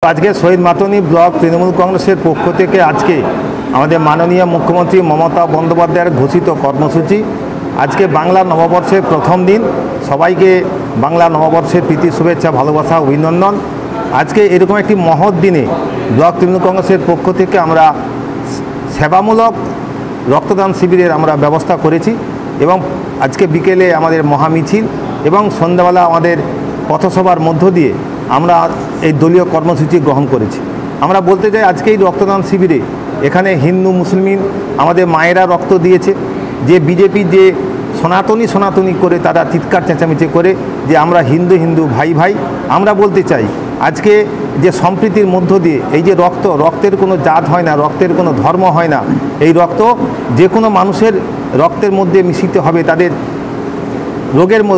आज के शहीद मातनी ब्लक तृणमूल कांग्रेसের পক্ষ থেকে আজকে আমাদের মাননীয় মুখ্যমন্ত্রী মমতা বন্দ্যোপাধ্যায়ের ঘোষিত কর্মসূচি আজকে বাংলা নববর্ষের প্রথম দিন সবাইকে বাংলা নববর্ষের প্রীতি শুভেচ্ছা ভালোবাসা অভিনন্দন। আজকে এরকম একটি মহৎ দিনে ব্লক তৃণমূল কাংগ্রেসের পক্ষ থেকে আমরা সেবামূলক রক্তদান শিবিরের আমরা ব্যবস্থা করেছি এবং আজকে বিকেলে আমাদের মহামিছিল এবং সন্ধ্যাবেলা আমাদের পথসভার মধ্য দিয়ে আমরা এই দলীয় কর্মসূচি গ্রহণ করেছি। আমরা বলতে চাই আজকে এই রক্তদান শিবিরে এখানে হিন্দু মুসলিম আমাদের মায়েরা রক্ত দিয়েছে, যে বিজেপি যে সনাতনী করে তারা চিৎকার চেঁচামেচি করে যে আমরা হিন্দু হিন্দু ভাই ভাই, আমরা বলতে চাই আজকে যে সম্প্রীতির মধ্য দিয়ে এই যে রক্তের কোনো জাত হয় না, রক্তের কোনো ধর্ম হয় না, এই রক্ত যে কোনো মানুষের রক্তের মধ্যে মিশিত হবে। তাদের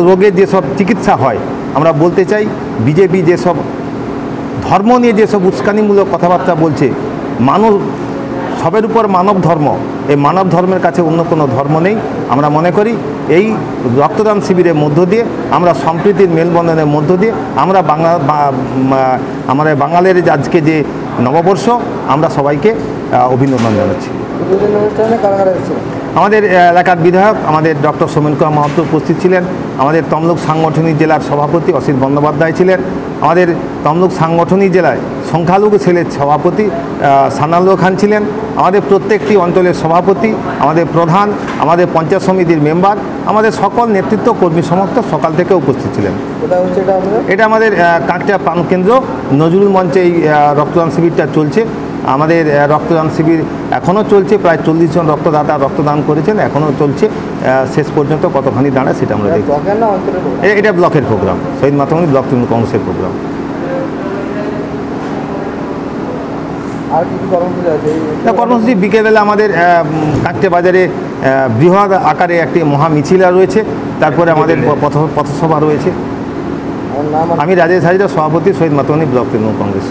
রোগের যেসব চিকিৎসা হয়, আমরা বলতে চাই বিজেপি যেসব ধর্ম নিয়ে যেসব উস্কানিমূলক কথাবার্তা বলছে, মানুষ সবের উপর মানব ধর্ম, এই মানব ধর্মের কাছে অন্য কোনো ধর্ম নেই। আমরা মনে করি এই রক্তদান শিবিরের মধ্য দিয়ে আমরা সম্প্রীতির মেলবন্ধনের মধ্য দিয়ে আমরা আমাদের বাঙালির আজকে যে নববর্ষ আমরা সবাইকে অভিনন্দন জানাচ্ছি। আমাদের এলাকার বিধায়ক আমাদের ডক্টর সোমেন কুমার মাহাতো উপস্থিত ছিলেন, আমাদের তমলুক সাংগঠনিক জেলার সভাপতি অসিত বন্দ্যোপাধ্যায় ছিলেন, আমাদের তমলুক সাংগঠনিক জেলায় সংখ্যালঘু সেলের সভাপতি সানাউল্লাহ খান ছিলেন, আমাদের প্রত্যেকটি অঞ্চলের সভাপতি, আমাদের প্রধান, আমাদের পঞ্চায়েত সমিতির মেম্বার, আমাদের সকল নেতৃত্ব কর্মী সমর্থক সকাল থেকে উপস্থিত ছিলেন। এটা আমাদের কাঁকড়া প্রাণকেন্দ্র নজরুল মঞ্চে এই রক্তদান শিবিরটা চলছে। আমাদের রক্তদান শিবির এখনও চলছে, প্রায় 40 জন রক্তদাতা রক্তদান করেছেন, এখনও চলছে। শেষ পর্যন্ত কতখানি দাঁড়ায় সেটা আমরা দেখি। এটা ব্লকের প্রোগ্রাম, শহীদ মাতঙ্গী ব্লক তৃণমূল কংগ্রেসের প্রোগ্রাম। কর্মসূচি বিকেলবেলা আমাদের কাঁকড়া বাজারে বৃহৎ আকারে একটি মহামিছিল রয়েছে, তারপরে আমাদের পথসভা রয়েছে। আমি রাজেশ হাজরা, সভাপতি, শহীদ মাতঙ্গী ব্লক তৃণমূল কংগ্রেস।